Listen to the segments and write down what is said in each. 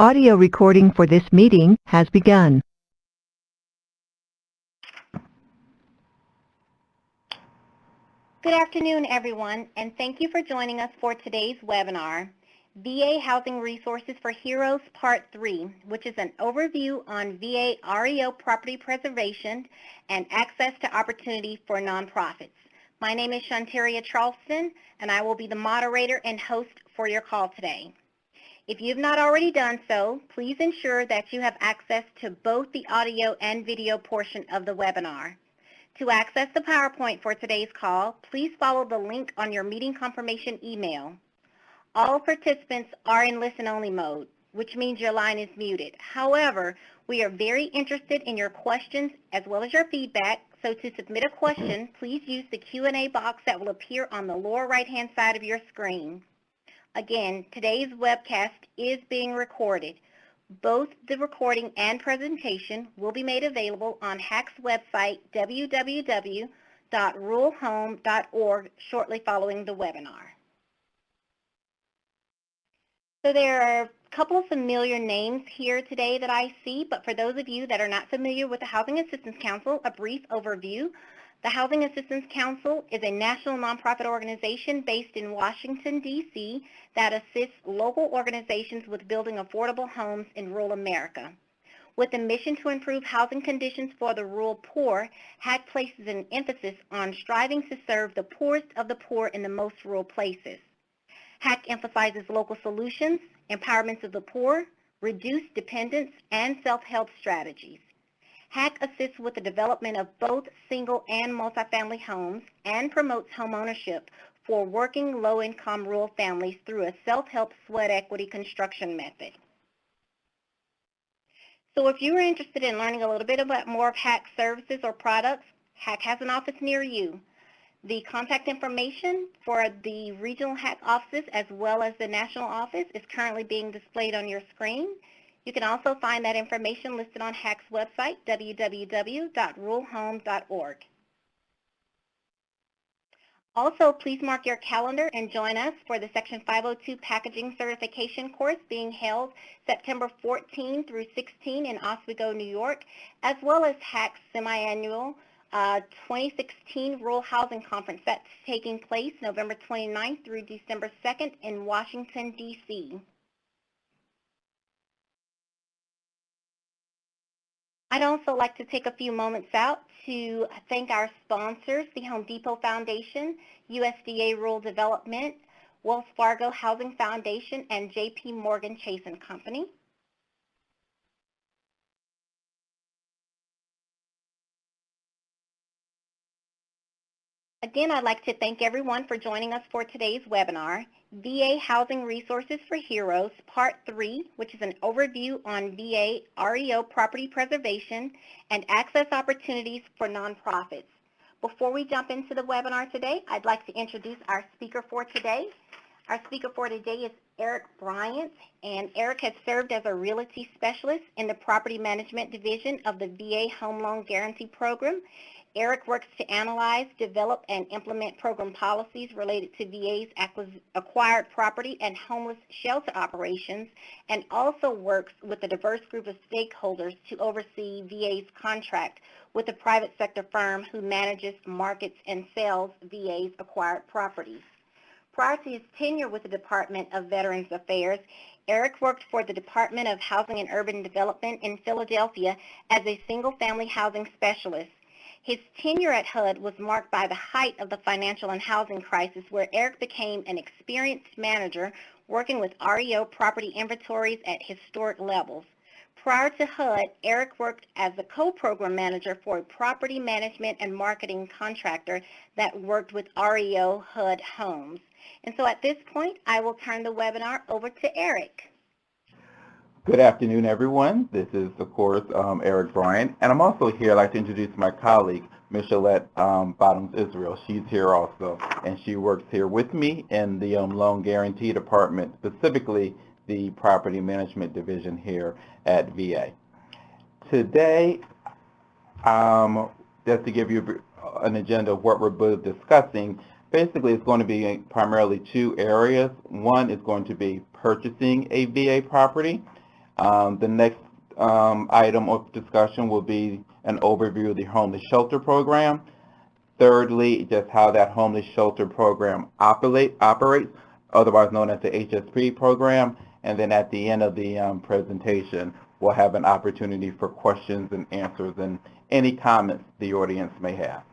Audio recording for this meeting has begun. Good afternoon, everyone, and thank you for joining us for today's webinar, VA Housing Resources for Heroes Part 3, which is an overview on VA REO property preservation and access to opportunity for nonprofits. My name is Shantaria Charleston, and I will be the moderator and host for your call today. If you have not already done so, please ensure that you have access to both the audio and video portion of the webinar. To access the PowerPoint for today's call, please follow the link on your meeting confirmation email. All participants are in listen-only mode, which means your line is muted. However, we are very interested in your questions as well as your feedback, so to submit a question, please use the Q&A box that will appear on the lower right-hand side of your screen. Again, today's webcast is being recorded. Both the recording and presentation will be made available on HAC's website, www.ruralhome.org, shortly following the webinar. So there are a couple of familiar names here today that I see, but for those of you that are not familiar with the Housing Assistance Council, a brief overview. The Housing Assistance Council is a national nonprofit organization based in Washington, D.C. that assists local organizations with building affordable homes in rural America. With a mission to improve housing conditions for the rural poor, HAC places an emphasis on striving to serve the poorest of the poor in the most rural places. HAC emphasizes local solutions, empowerment of the poor, reduced dependence, and self-help strategies. HAC assists with the development of both single and multifamily homes and promotes homeownership for working low-income rural families through a self-help sweat equity construction method. So if you are interested in learning a little bit about more of HAC's services or products, HAC has an office near you. The contact information for the regional HAC offices as well as the national office is currently being displayed on your screen. You can also find that information listed on HAC's website, www.ruralhome.org. Also, please mark your calendar and join us for the Section 502 Packaging Certification course being held September 14 through 16 in Oswego, New York, as well as HAC's semi-annual 2016 Rural Housing Conference that's taking place November 29th through December 2nd in Washington, D.C. I'd also like to take a few moments out to thank our sponsors, the Home Depot Foundation, USDA Rural Development, Wells Fargo Housing Foundation, and J.P. Morgan Chase & Company. Again, I'd like to thank everyone for joining us for today's webinar, VA Housing Resources for Heroes, Part 3, which is an overview on VA REO property preservation and access opportunities for nonprofits. Before we jump into the webinar today, I'd like to introduce our speaker for today. Our speaker for today is Eric Bryant, and Eric has served as a realty specialist in the Property Management Division of the VA Home Loan Guarantee Program. Eric works to analyze, develop, and implement program policies related to VA's acquired property and homeless shelter operations, and also works with a diverse group of stakeholders to oversee VA's contract with a private sector firm who manages, markets, and sells VA's acquired properties. Prior to his tenure with the Department of Veterans Affairs, Eric worked for the Department of Housing and Urban Development in Philadelphia as a single-family housing specialist. His tenure at HUD was marked by the height of the financial and housing crisis, where Eric became an experienced manager working with REO property inventories at historic levels. Prior to HUD, Eric worked as the co-program manager for a property management and marketing contractor that worked with REO HUD homes. And so at this point, I will turn the webinar over to Eric. Good afternoon, everyone. This is, of course, Eric Bryant, and I'm also here. I'd like to introduce my colleague, Michelle Bottoms Israel. She's here also, and she works here with me in the Loan Guarantee Department, specifically the Property Management Division here at VA. Today, just to give you an agenda of what we're both discussing, basically it's going to be primarily two areas. One is going to be purchasing a VA property, The next item of discussion will be an overview of the homeless shelter program. Thirdly, just how that homeless shelter program operates, otherwise known as the HSP program. And then at the end of the presentation, we'll have an opportunity for questions and answers and any comments the audience may have.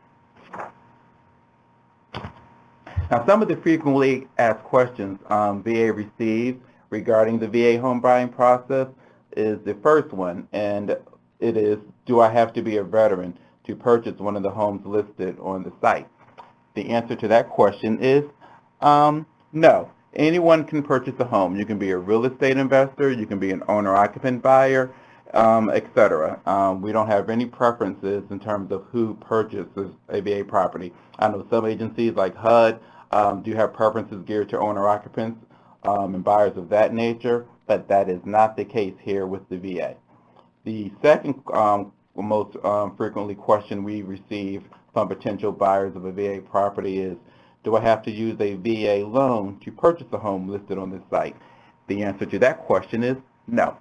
Now, some of the frequently asked questions VA receives regarding the VA home buying process is the first one, and it is, do I have to be a veteran to purchase one of the homes listed on the site? The answer to that question is no. Anyone can purchase a home. You can be a real estate investor, you can be an owner-occupant buyer, etc. We don't have any preferences in terms of who purchases a VA property. I know some agencies like HUD do have preferences geared to owner-occupants and buyers of that nature, but that is not the case here with the VA. The second most frequently question we receive from potential buyers of a VA property is, do I have to use a VA loan to purchase a home listed on this site? The answer to that question is no.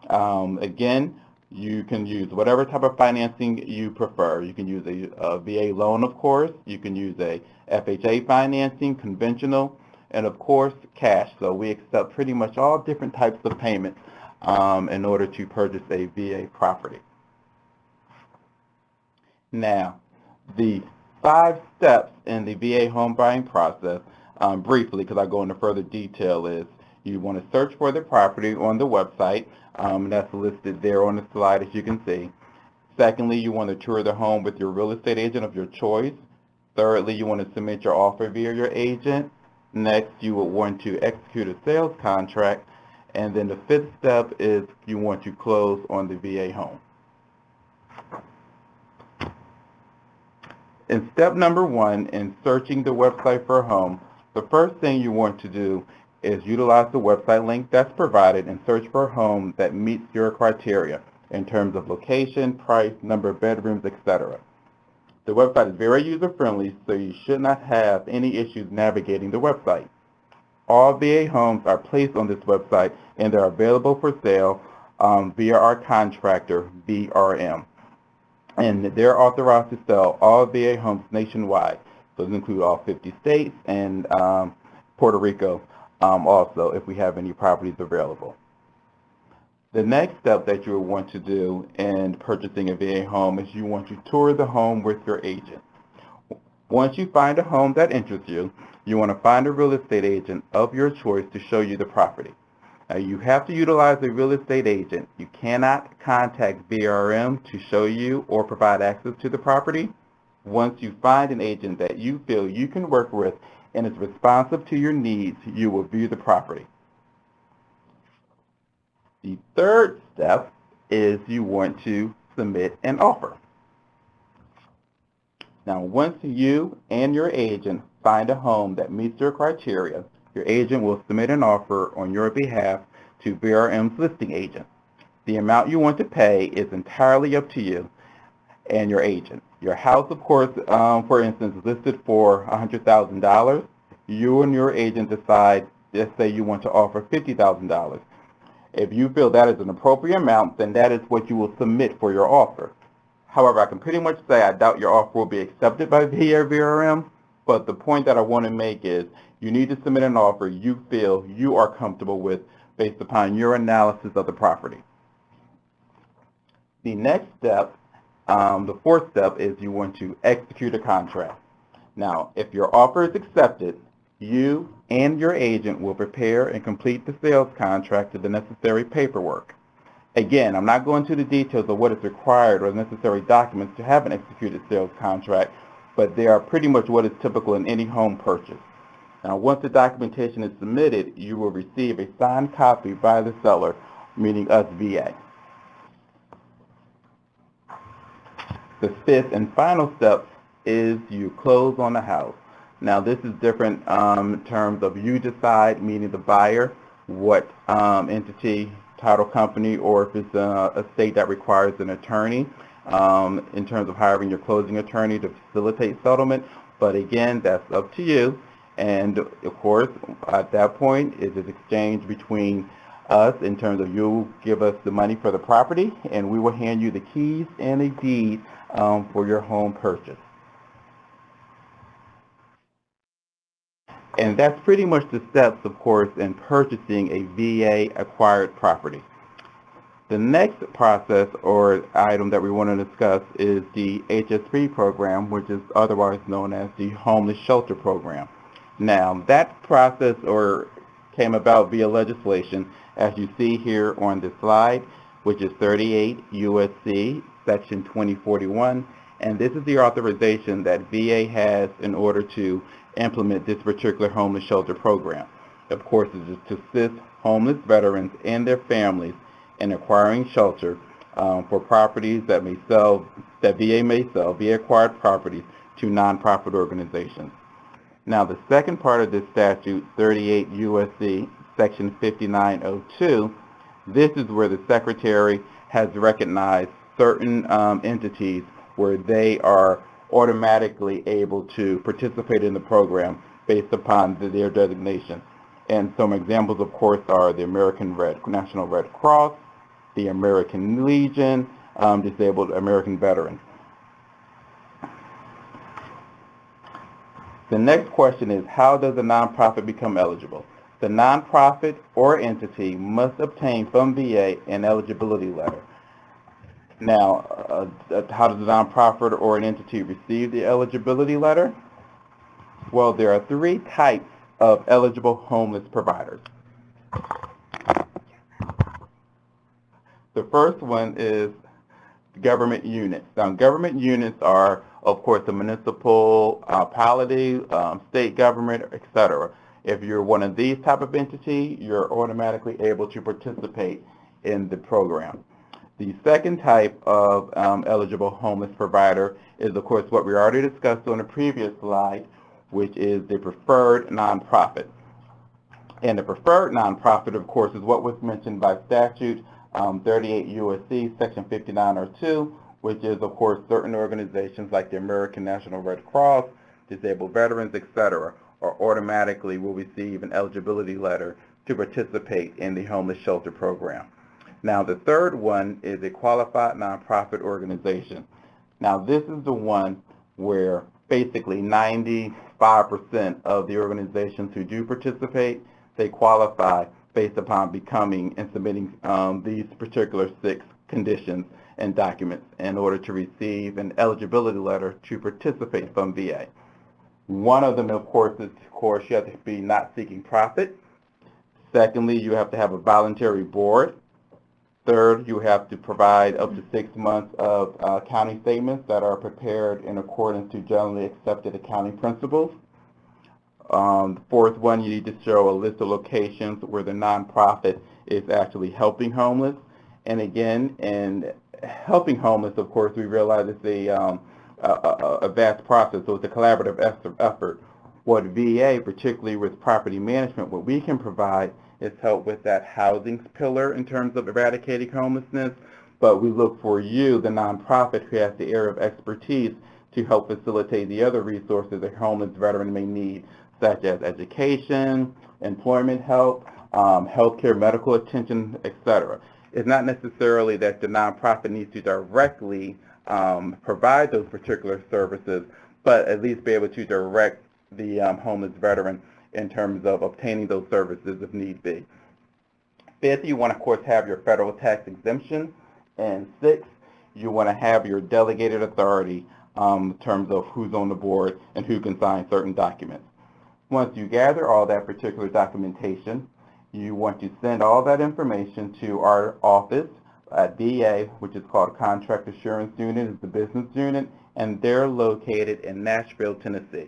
Again, you can use whatever type of financing you prefer. You can use a VA loan, of course. You can use a FHA financing, conventional, and of course, cash. So we accept pretty much all different types of payments in order to purchase a VA property. Now, the 5 steps in the VA home buying process, briefly, because I go into further detail, is you want to search for the property on the website. That's listed there on the slide, as you can see. Secondly, you want to tour the home with your real estate agent of your choice. Thirdly, you want to submit your offer via your agent. Next, you will want to execute a sales contract. And then the 5th step is you want to close on the VA home. In step number 1, in searching the website for a home, the first thing you want to do is utilize the website link that's provided and search for a home that meets your criteria in terms of location, price, number of bedrooms, etc. The website is very user-friendly, so you should not have any issues navigating the website. All VA homes are placed on this website and they're available for sale via our contractor, VRM. And they're authorized to sell all VA homes nationwide. So those include all 50 states and Puerto Rico also, if we have any properties available. The next step that you will want to do in purchasing a VA home is you want to tour the home with your agent. Once you find a home that interests you, you want to find a real estate agent of your choice to show you the property. Now, you have to utilize a real estate agent. You cannot contact VRM to show you or provide access to the property. Once you find an agent that you feel you can work with and is responsive to your needs, you will view the property. The 3rd step is you want to submit an offer. Now, once you and your agent find a home that meets your criteria, your agent will submit an offer on your behalf to VRM's listing agent. The amount you want to pay is entirely up to you and your agent. Your house, of course, for instance, is listed for $100,000. You and your agent decide, let's say you want to offer $50,000. If you feel that is an appropriate amount, then that is what you will submit for your offer. However, I can pretty much say I doubt your offer will be accepted by VRM, but the point that I want to make is you need to submit an offer you feel you are comfortable with based upon your analysis of the property. The next step, the 4th step, is you want to execute a contract. Now, if your offer is accepted, you and your agent will prepare and complete the sales contract with the necessary paperwork. Again, I'm not going into the details of what is required or necessary documents to have an executed sales contract, but they are pretty much what is typical in any home purchase. Now, once the documentation is submitted, you will receive a signed copy by the seller, meaning us, VA. The 5th and final step is you close on the house. Now, this is different in terms of you decide, meaning the buyer, what entity, title company, or if it's a state that requires an attorney in terms of hiring your closing attorney to facilitate settlement. But again, that's up to you. And of course, at that point, it is exchanged between us in terms of you'll give us the money for the property, and we will hand you the keys and a deed for your home purchase. And that's pretty much the steps, of course, in purchasing a VA-acquired property. The next process or item that we want to discuss is the HSP program, which is otherwise known as the Homeless Shelter Program. Now, that process came about via legislation, as you see here on this slide, which is 38 U.S.C. Section 2041, and this is the authorization that VA has in order to implement this particular homeless shelter program. Of course, it is to assist homeless veterans and their families in acquiring shelter for properties that VA may sell, VA-acquired properties, to nonprofit organizations. Now, the second part of this statute, 38 U.S.C. Section 5902, this is where the Secretary has recognized certain entities where they are automatically able to participate in the program based upon their designation. And some examples, of course, are the National Red Cross, the American Legion, Disabled American Veterans. The next question is, how does a nonprofit become eligible? The nonprofit or entity must obtain from VA an eligibility letter. Now, how does a nonprofit or an entity receive the eligibility letter? Well, there are three types of eligible homeless providers. The first one is government units. Now, government units are, of course, the municipality, state government, etc. If you're one of these type of entity, you're automatically able to participate in the program. The second type of eligible homeless provider is, of course, what we already discussed on the previous slide, which is the preferred nonprofit. And the preferred nonprofit, of course, is what was mentioned by statute 38 U.S.C. Section 5902, which is, of course, certain organizations like the American National Red Cross, Disabled Veterans, etc., or automatically will receive an eligibility letter to participate in the homeless shelter program. Now, the third one is a qualified nonprofit organization. Now, this is the one where basically 95% of the organizations who do participate, they qualify based upon becoming and submitting these particular 6 conditions and documents in order to receive an eligibility letter to participate from VA. One of them, of course, is, you have to be not seeking profit. Secondly, you have to have a voluntary board. Third, you have to provide up to 6 months of accounting statements that are prepared in accordance to generally accepted accounting principles. The fourth one, you need to show a list of locations where the nonprofit is actually helping homeless. And again, in helping homeless, of course, we realize it's a vast process, so it's a collaborative effort. What VA, particularly with property management, what we can provide is help with that housing pillar in terms of eradicating homelessness, but we look for you, the nonprofit, who has the area of expertise to help facilitate the other resources a homeless veteran may need, such as education, employment help, healthcare, medical attention, etc. It's not necessarily that the nonprofit needs to directly provide those particular services, but at least be able to direct the homeless veteran in terms of obtaining those services if need be. Fifth, you want to, of course, have your federal tax exemption. And sixth, you want to have your delegated authority in terms of who's on the board and who can sign certain documents. Once you gather all that particular documentation, you want to send all that information to our office at VA, which is called Contract Assurance Unit, is the business unit, and they're located in Nashville, Tennessee.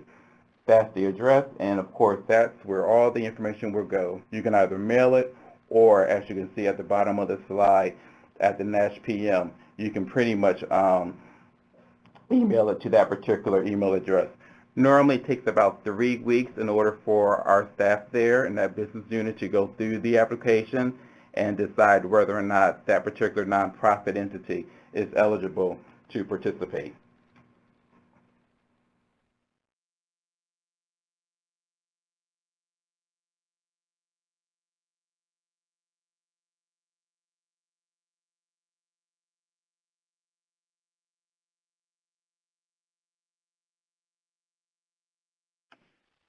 That's the address, and of course, that's where all the information will go. You can either mail it, or as you can see at the bottom of the slide, at the Nash PM, you can pretty much email it to that particular email address. Normally, it takes about 3 weeks in order for our staff there in that business unit to go through the application and decide whether or not that particular nonprofit entity is eligible to participate.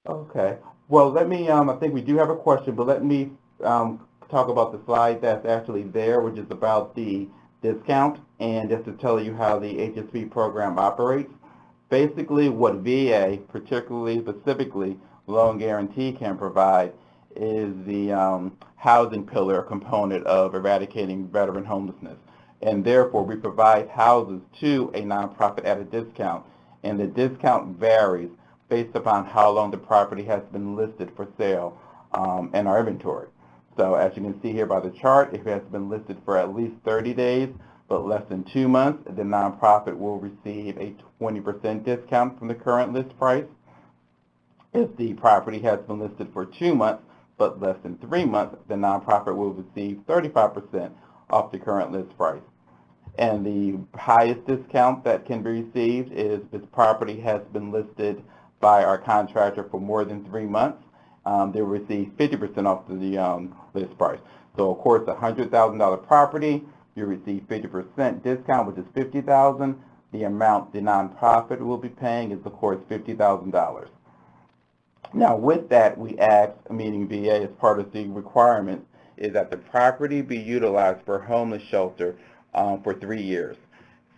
Okay. Well, let me, I think we do have a question, but let me talk about the slide that's actually there, which is about the discount, and just to tell you how the HSP program operates. Basically, what VA, particularly specifically loan guarantee, can provide is the housing pillar component of eradicating veteran homelessness. And therefore, we provide houses to a nonprofit at a discount, and the discount varies based upon how long the property has been listed for sale in our inventory. So as you can see here by the chart, if it has been listed for at least 30 days, but less than 2 months, the nonprofit will receive a 20% discount from the current list price. If the property has been listed for 2 months, but less than 3 months, the nonprofit will receive 35% off the current list price. And the highest discount that can be received is if the property has been listed by our contractor for more than 3 months. They will receive 50% off the list price. So of course, a $100,000 property, you receive 50% discount, which is $50,000. The amount the nonprofit will be paying is of course $50,000. Now with that, we ask, meaning VA, as part of the requirements, is that the property be utilized for homeless shelter for 3 years.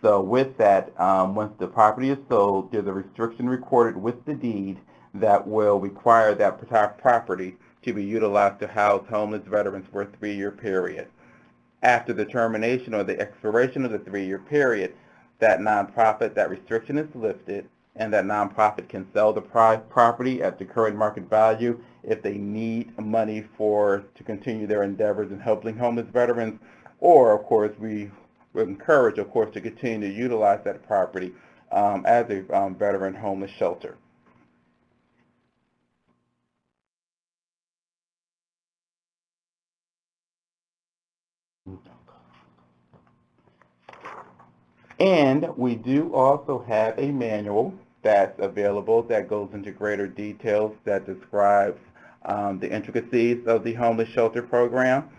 So with that, once the property is sold, there's a restriction recorded with the deed that will require that property to be utilized to house homeless veterans for a 3-year period. After the termination or the expiration of the 3-year period, that nonprofit, that restriction is lifted, and that nonprofit can sell the property at the current market value if they need money to continue their endeavors in helping homeless veterans, or of course we would encourage, of course, to continue to utilize that property as a veteran homeless shelter. And we do also have a manual that's available that goes into greater details that describes the intricacies of the homeless shelter program.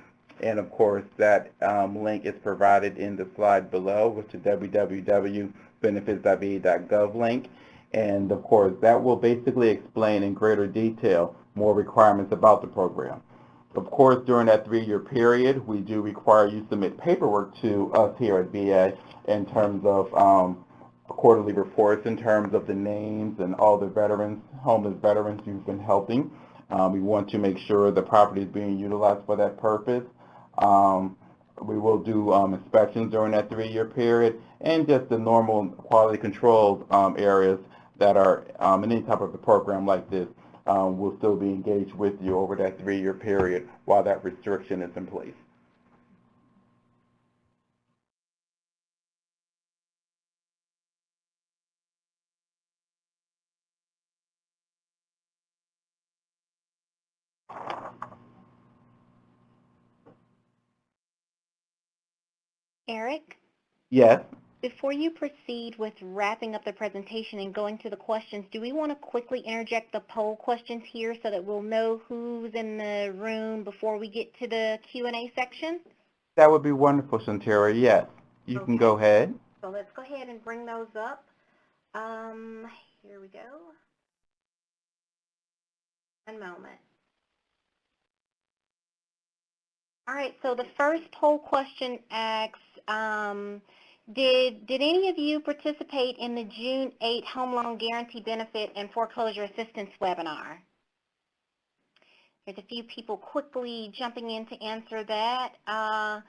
And of course, that link is provided in the slide below, which is www.benefits.va.gov link. And of course, that will basically explain in greater detail more requirements about the program. Of course, during that 3-year period, we do require you to submit paperwork to us here at VA in terms of quarterly reports, in terms of the names and all the veterans, homeless veterans you've been helping. We want to make sure the property is being utilized for that purpose. We will do inspections during that 3-year period, and just the normal quality control areas that are in any type of a program like this will still be engaged with you over that 3-year period while that restriction is in place. Eric, Yes. before you proceed with wrapping up the presentation and going to the questions, do we want to quickly interject the poll questions here so that we'll know who's in the room before we get to the Q&A section? That would be wonderful, Shantara. Yes. You can go ahead. So let's go ahead and bring those up. Here we go. One moment. All right, so the first poll question asks, did any of you participate in the June 8 Home Loan Guarantee Benefit and Foreclosure Assistance webinar? There's a few people quickly jumping in to answer that.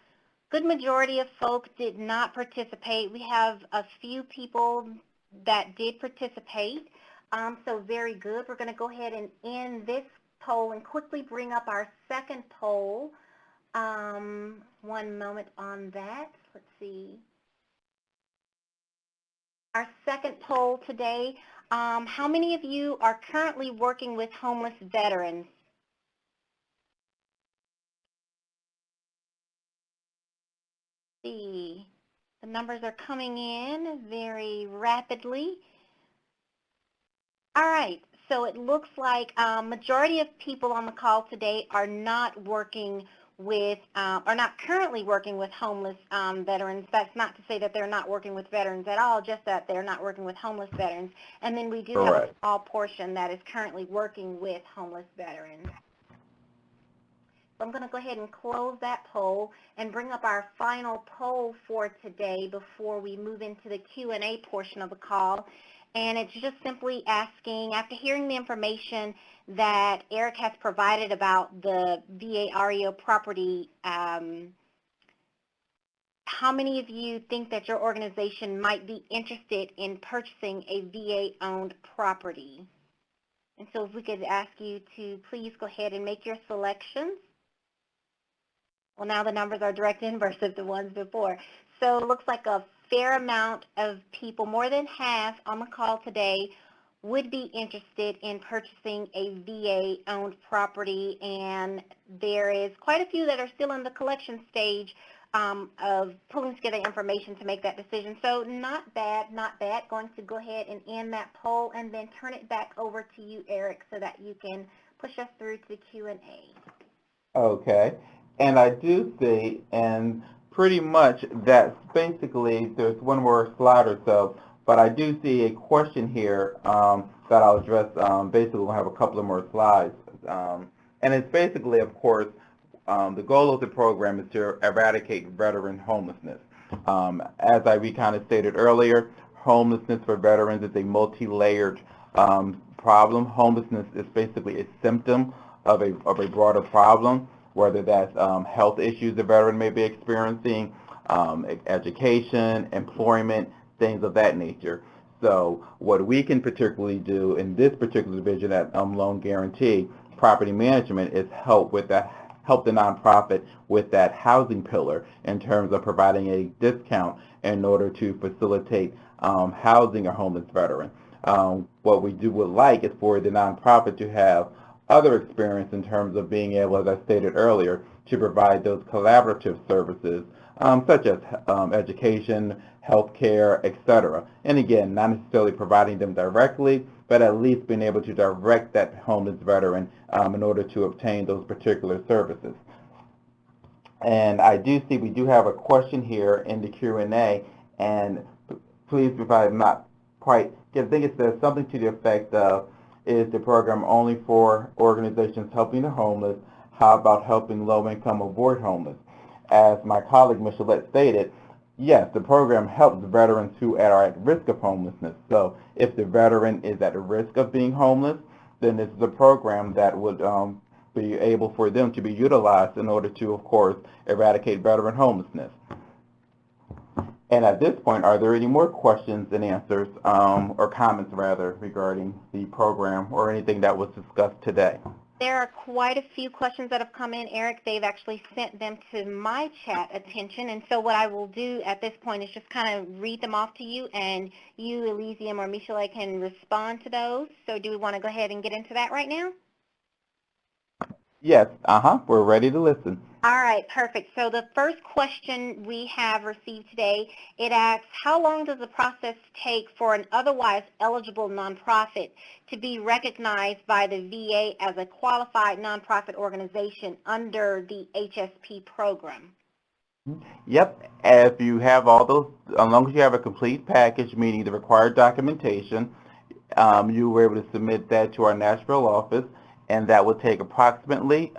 Good majority of folks did not participate. We have a few people that did participate, so very good. We're going to go ahead and end this poll and quickly bring up our second poll. One moment on that. Let's see. Our second poll today, how many of you are currently working with homeless veterans? Let's see. The numbers are coming in very rapidly. All right, so it looks like majority of people on the call today are not working with, or not currently working with homeless veterans. That's not to say that they're not working with veterans at all, just that they're not working with homeless veterans. And then we do have a Correct. small portion that is currently working with homeless veterans. So I'm going to go ahead and close that poll and bring up our final poll for today before we move into the Q&A portion of the call. And it's just simply asking, after hearing the information that Eric has provided about the VA REO property, how many of you think that your organization might be interested in purchasing a VA-owned property? And so if we could ask you to please go ahead and make your selections. Well, now the numbers are direct inverse of the ones before. So it looks like a fair amount of people, more than half on the call today, would be interested in purchasing a VA-owned property, and there is quite a few that are still in the collection stage of pulling together information to make that decision. So not bad, not bad. Going to go ahead and end that poll and then turn it back over to you, Eric, so that you can push us through to the Q&A. Okay. And I do see, and pretty much that's basically, there's one more slide or so, but I do see a question here that I'll address. Basically, we'll have a couple of more slides. And it's basically, of course, the goal of the program is to eradicate veteran homelessness. As we kind of stated earlier, homelessness for veterans is a multi-layered problem. Homelessness is basically a symptom of a broader problem, whether that's health issues the veteran may be experiencing, education, employment, things of that nature. So what we can particularly do in this particular division at Loan Guarantee Property Management is help the nonprofit with that housing pillar in terms of providing a discount in order to facilitate housing a homeless veteran. What we would like is for the nonprofit to have other experience in terms of being able, as I stated earlier, to provide those collaborative services such as education, healthcare, etc. And again, not necessarily providing them directly, but at least being able to direct that homeless veteran in order to obtain those particular services. And I do see we do have a question here in the Q&A, and please, if I'm not quite, I think it says something to the effect of, is the program only for organizations helping the homeless? How about helping low-income avoid homeless? As my colleague Michelle stated, yes, the program helps veterans who are at risk of homelessness. So if the veteran is at risk of being homeless, then this is a program that would be able for them to be utilized in order to, of course, eradicate veteran homelessness. And at this point, are there any more questions and answers, or comments rather, regarding the program or anything that was discussed today? There are quite a few questions that have come in, Eric. They've actually sent them to my chat attention, and so what I will do at this point is just kind of read them off to you, and you, Elysium, or Michelle can respond to those. So do we want to go ahead and get into that right now? Yes, we're ready to listen. All right, perfect. So the first question we have received today, it asks, how long does the process take for an otherwise eligible nonprofit to be recognized by the VA as a qualified nonprofit organization under the HSP program? Yep, if you have all those, as long as you have a complete package, meaning the required documentation, you were able to submit that to our Nashville office, and that will take approximately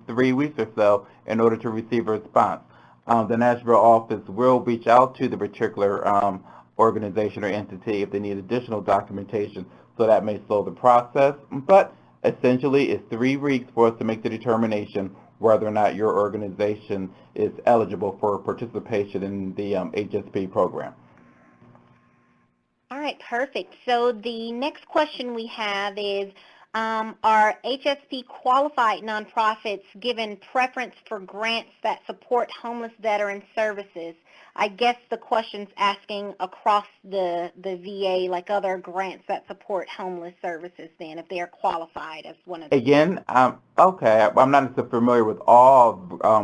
3 weeks or so in order to receive a response. The Nashville office will reach out to the particular organization or entity if they need additional documentation, so that may slow the process, but essentially it's 3 weeks for us to make the determination whether or not your organization is eligible for participation in the HSP program. All right, perfect. So the next question we have is, are HSP qualified nonprofits given preference for grants that support homeless veteran services? I guess the question's asking across the VA, like other grants that support homeless services then, if they're qualified as one of them. Again, okay, I'm not so familiar with all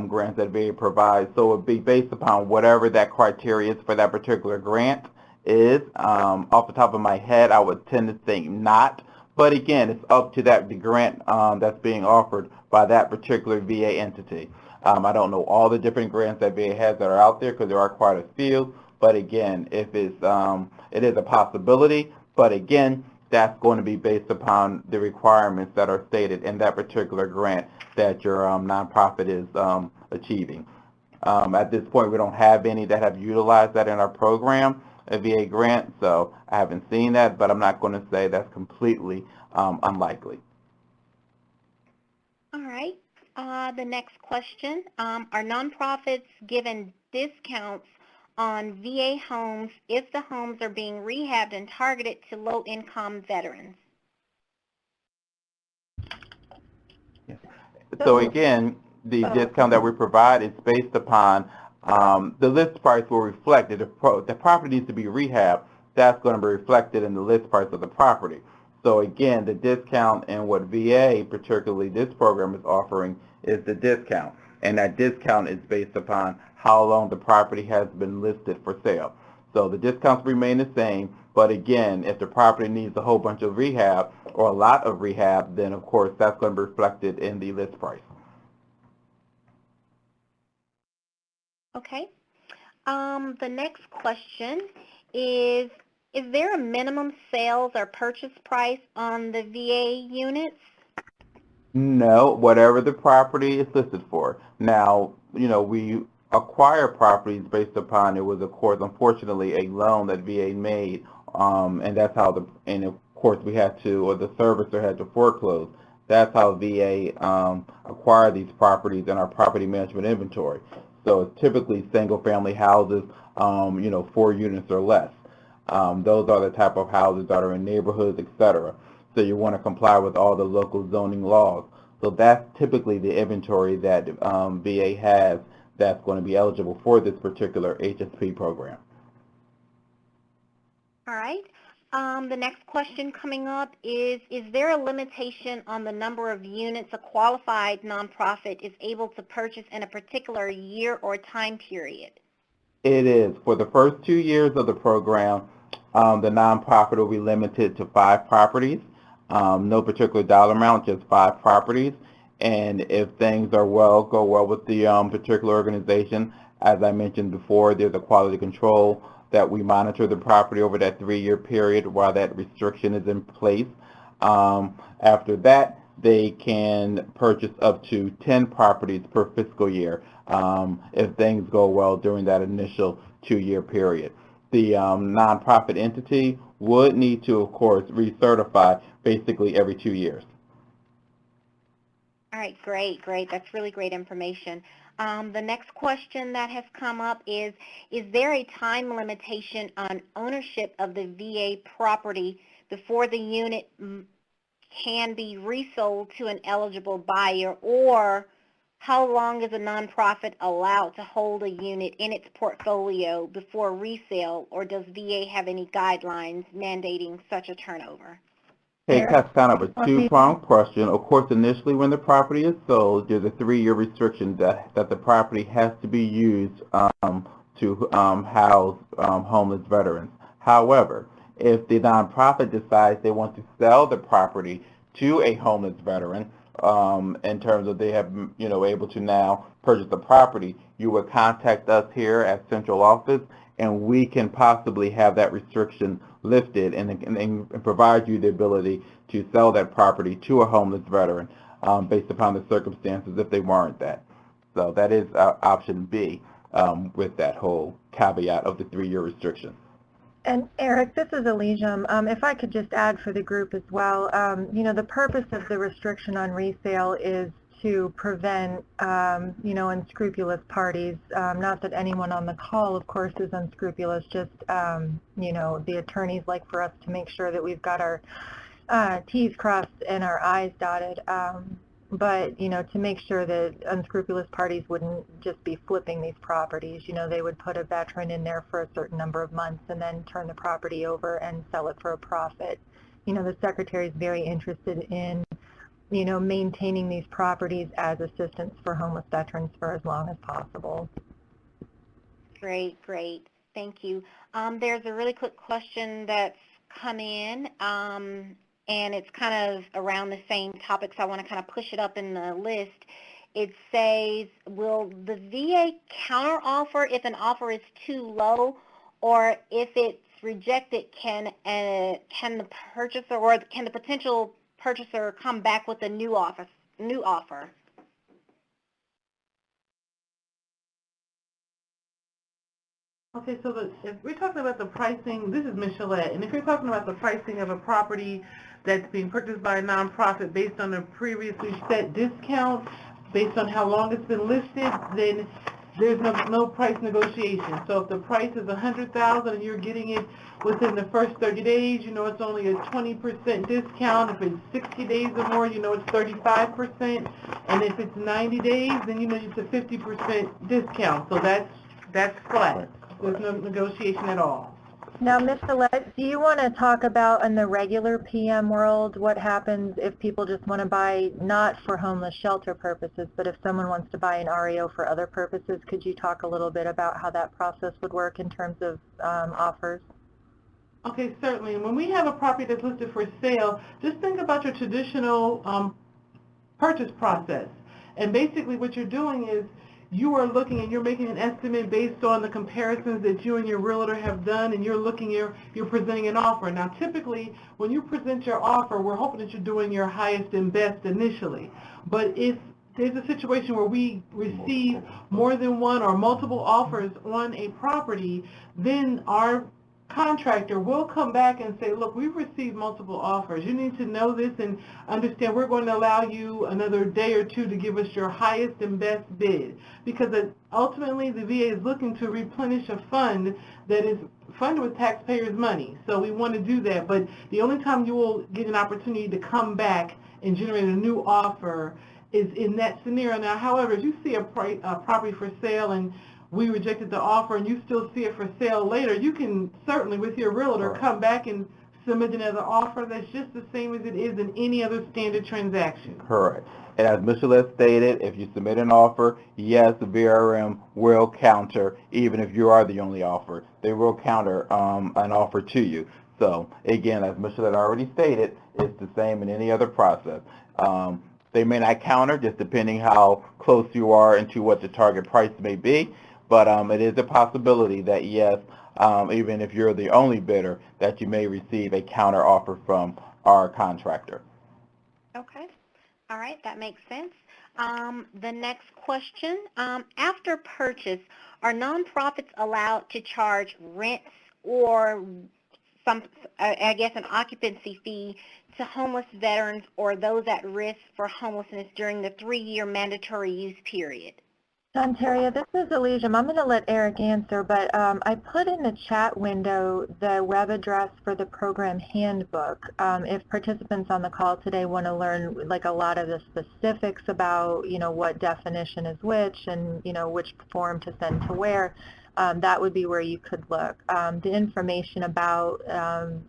grants that VA provides, so it would be based upon whatever that criteria is for that particular grant is. Off the top of my head, I would tend to think not. But again, it's up to the grant that's being offered by that particular VA entity. I don't know all the different grants that VA has that are out there because there are quite a few. But again, if it is a possibility. But again, that's going to be based upon the requirements that are stated in that particular grant that your nonprofit is achieving. At this point, we don't have any that have utilized that in our program, a VA grant, so I haven't seen that, but I'm not going to say that's completely unlikely. All right. The next question, are nonprofits given discounts on VA homes if the homes are being rehabbed and targeted to low-income veterans? So again, the discount that we provide is based upon the list price will reflect it. If the property needs to be rehabbed, that's going to be reflected in the list price of the property. So again, the discount and what VA, particularly this program, is offering is the discount. And that discount is based upon how long the property has been listed for sale. So the discounts remain the same, but again, if the property needs a whole bunch of rehab or a lot of rehab, then of course that's going to be reflected in the list price. Okay. The next question is there a minimum sales or purchase price on the VA units? No, whatever the property is listed for. Now, we acquire properties based upon, it was, of course, unfortunately, a loan that VA made, and that's how and of course we had to, or the servicer had to foreclose. That's how VA acquired these properties in our property management inventory. So it's typically single-family houses, 4 units or less. Those are the type of houses that are in neighborhoods, etc. So you want to comply with all the local zoning laws. So that's typically the inventory that VA has that's going to be eligible for this particular HSP program. All right. The next question coming up is there a limitation on the number of units a qualified nonprofit is able to purchase in a particular year or time period? It is. For the first 2 years of the program, the nonprofit will be limited to 5 properties. No particular dollar amount, just 5 properties. And if things go well with the particular organization, as I mentioned before, there's a quality control that we monitor the property over that 3-year period while that restriction is in place. After that, they can purchase up to 10 properties per fiscal year if things go well during that initial 2-year period. The nonprofit entity would need to, of course, recertify basically every 2 years. All right, great. That's really great information. The next question that has come up is there a time limitation on ownership of the VA property before the unit can be resold to an eligible buyer, or how long is a nonprofit allowed to hold a unit in its portfolio before resale, or does VA have any guidelines mandating such a turnover? Hey, that's kind of a two-pronged question. Of course, initially when the property is sold, there's a 3-year restriction that the property has to be used to house homeless veterans. However, if the nonprofit decides they want to sell the property to a homeless veteran, in terms of they have, able to now purchase the property, you would contact us here at Central Office, and we can possibly have that restriction lifted and provide you the ability to sell that property to a homeless veteran based upon the circumstances if they warrant that. So that is option B with that whole caveat of the 3-year restriction. And Eric, this is Elysium. If I could just add for the group as well, the purpose of the restriction on resale is to prevent, unscrupulous parties. Not that anyone on the call, of course, is unscrupulous, just, the attorneys like for us to make sure that we've got our T's crossed and our I's dotted. But, to make sure that unscrupulous parties wouldn't just be flipping these properties, they would put a veteran in there for a certain number of months and then turn the property over and sell it for a profit. The Secretary is very interested in, maintaining these properties as assistance for homeless veterans for as long as possible. Great. Thank you. There's a really quick question that's come in. And it's kind of around the same topic, so I want to kind of push it up in the list. it says, will the VA counteroffer if an offer is too low, or if it's rejected, can the purchaser or can the potential purchaser come back with a new offer? Okay, so if we're talking about the pricing, this is Michelette, and if you're talking about the pricing of a property that's being purchased by a nonprofit based on a previously set discount, based on how long it's been listed, then there's no price negotiation. So if the price is $100,000 and you're getting it within the first 30 days, you know it's only a 20% discount. If it's 60 days or more, you know it's 35%. And if it's 90 days, then you know it's a 50% discount. So that's flat. There's no negotiation at all. Now, Ms. Gillette, do you want to talk about in the regular PM world what happens if people just want to buy not for homeless shelter purposes, but if someone wants to buy an REO for other purposes? Could you talk a little bit about how that process would work in terms of offers? Okay, certainly. When we have a property that's listed for sale, just think about your traditional purchase process. And basically what you're doing is you are looking and you're making an estimate based on the comparisons that you and your realtor have done, and you're presenting an offer. Now, typically, when you present your offer, we're hoping that you're doing your highest and best initially. But if there's a situation where we receive more than one or multiple offers on a property, then our contractor will come back and say, look, we've received multiple offers. You need to know this and understand we're going to allow you another day or two to give us your highest and best bid, because ultimately the VA is looking to replenish a fund that is funded with taxpayers' money. So we want to do that, but the only time you will get an opportunity to come back and generate a new offer is in that scenario. Now, however, if you see a property for sale and we rejected the offer and you still see it for sale later, you can certainly, with your realtor, come back and submit another offer that's just the same as it is in any other standard transaction. Correct. And as Michelette stated, if you submit an offer, yes, the VRM will counter, even if you are the only offer. They will counter an offer to you. So, again, as Michelette already stated, it's the same in any other process. They may not counter, just depending how close you are into what the target price may be. But it is a possibility that, yes, even if you're the only bidder, that you may receive a counter offer from our contractor. Okay. All right, that makes sense. The next question, after purchase, are nonprofits allowed to charge rents or I guess an occupancy fee to homeless veterans or those at risk for homelessness during the 3-year mandatory use period? Ontaria, this is Elysium. I'm going to let Eric answer, but I put in the chat window the web address for the program handbook. If participants on the call today want to learn like a lot of the specifics about, you know, what definition is which and, you know, which form to send to where, that would be where you could look. The information about,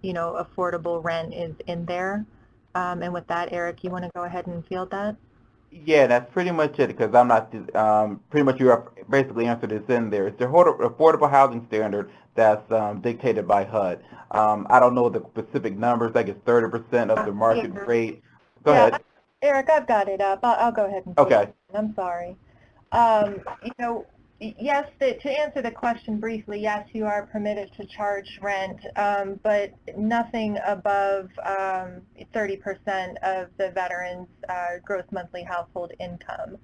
you know, affordable rent is in there. And with that, Eric, you want to go ahead and field that? Yeah, that's pretty much it, because I'm not, pretty much you basically answered this in there. It's the affordable housing standard that's dictated by HUD. I don't know the specific numbers, I guess 30% of the market rate. Go ahead. Eric, I've got it up. I'll go ahead and okay. I'm sorry. You know, yes, to answer the question briefly, yes, you are permitted to charge rent, but nothing above 30% of the veteran's gross monthly household income.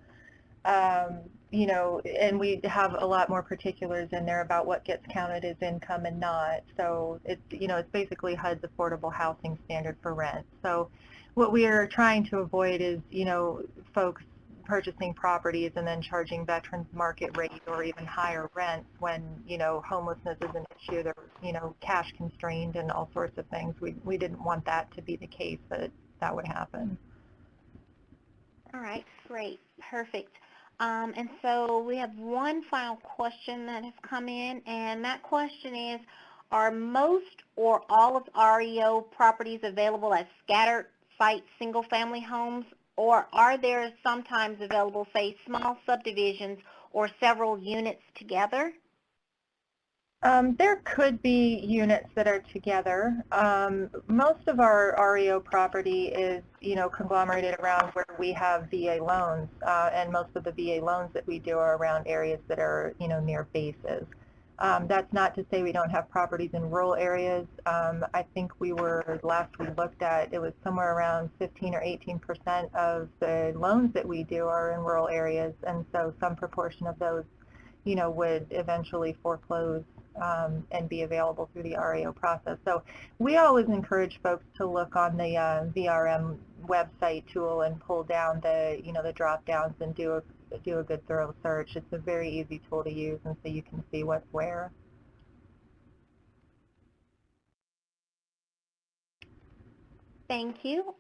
You know, and we have a lot more particulars in there about what gets counted as income and not. So it's, you know, it's basically HUD's affordable housing standard for rent. So what we are trying to avoid is, you know, folks purchasing properties and then charging veterans market rate or even higher rent when, you know, homelessness is an issue. They're, you know, cash constrained and all sorts of things. We didn't want that to be the case, but that would happen. All right, great, perfect. And so we have one final question that has come in, and that question is, are most or all of REO properties available as scattered site single-family homes, or are there sometimes available, say, small subdivisions or several units together? There could be units that are together. Most of our REO property is, conglomerated around where we have VA loans, and most of the VA loans that we do are around areas that are, near bases. That's not to say we don't have properties in rural areas. I think last we looked at, it was somewhere around 15 or 18% of the loans that we do are in rural areas, and so some proportion of those, would eventually foreclose and be available through the REO process. So we always encourage folks to look on the VRM website tool and pull down the, the drop downs and do a good thorough search. It's a very easy tool to use, and so you can see what's where. Thank you.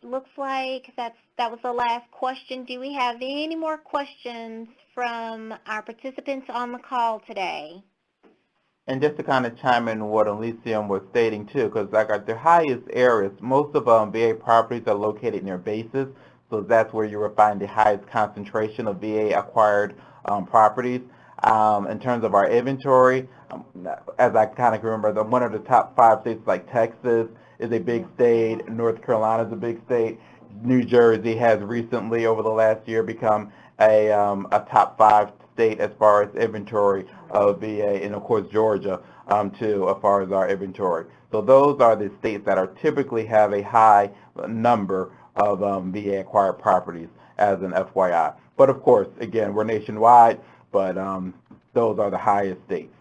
Looks like that was the last question. Do we have any more questions from our participants on the call today? And just to kind of chime in what Elysium was stating too, because like at the highest areas, most of VA properties are located near bases, so that's where you will find the highest concentration of VA acquired properties. In terms of our inventory, as I kind of remember, one of the top 5 states like Texas is a big state, North Carolina is a big state, New Jersey has recently over the last year become a top 5 state as far as inventory of VA, and of course Georgia too, as far as our inventory. So those are the states that are typically have a high number of VA acquired properties as an FYI. But of course, again, we're nationwide, but those are the highest states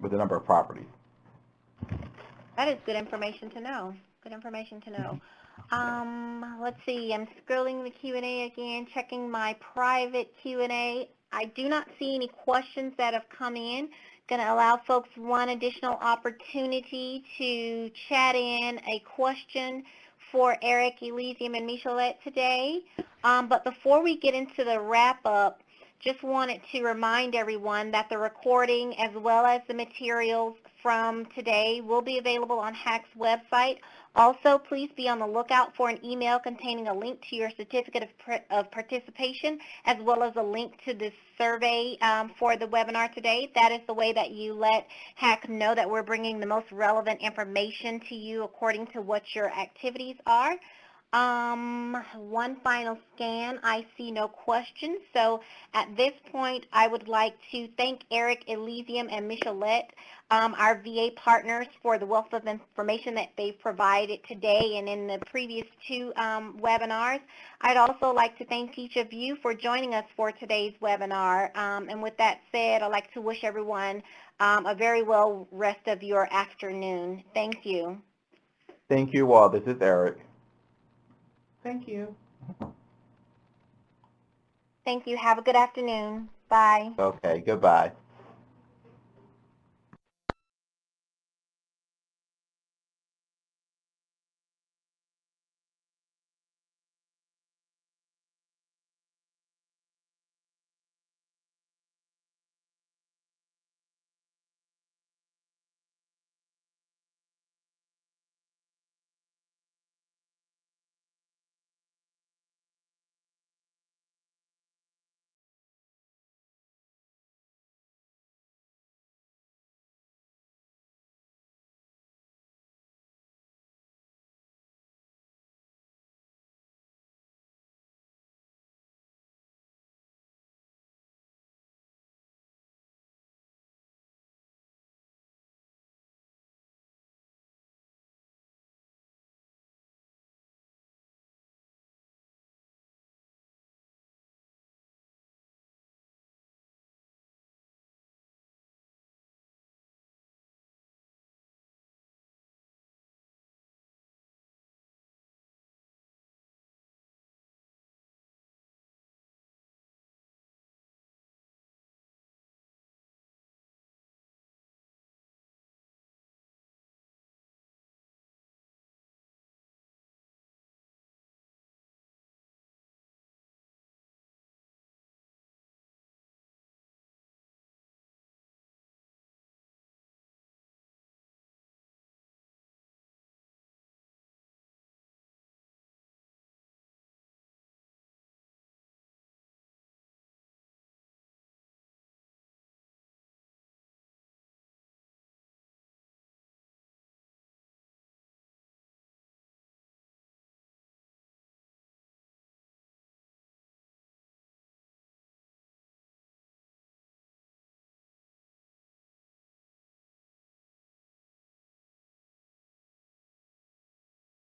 with the number of properties. That is good information to know. Good information to know. Let's see, I'm scrolling the Q&A again, checking my private Q&A. I do not see any questions that have come in. Going to allow folks one additional opportunity to chat in a question for Eric, Elysium, and Michelet today. But before we get into the wrap-up, just wanted to remind everyone that the recording as well as the materials from today will be available on HAC's website. Also, please be on the lookout for an email containing a link to your certificate of participation, as well as a link to this survey for the webinar today. That is the way that you let HAC know that we're bringing the most relevant information to you according to what your activities are. One final scan. I see no questions. So at this point, I would like to thank Eric, Elysium, and Michelet, our VA partners, for the wealth of information that they've provided today and in the previous 2 webinars. I'd also like to thank each of you for joining us for today's webinar. And with that said, I'd like to wish everyone a very well rest of your afternoon. Thank you. Thank you all. This is Eric. Thank you. Thank you. Have a good afternoon. Bye. Okay, goodbye.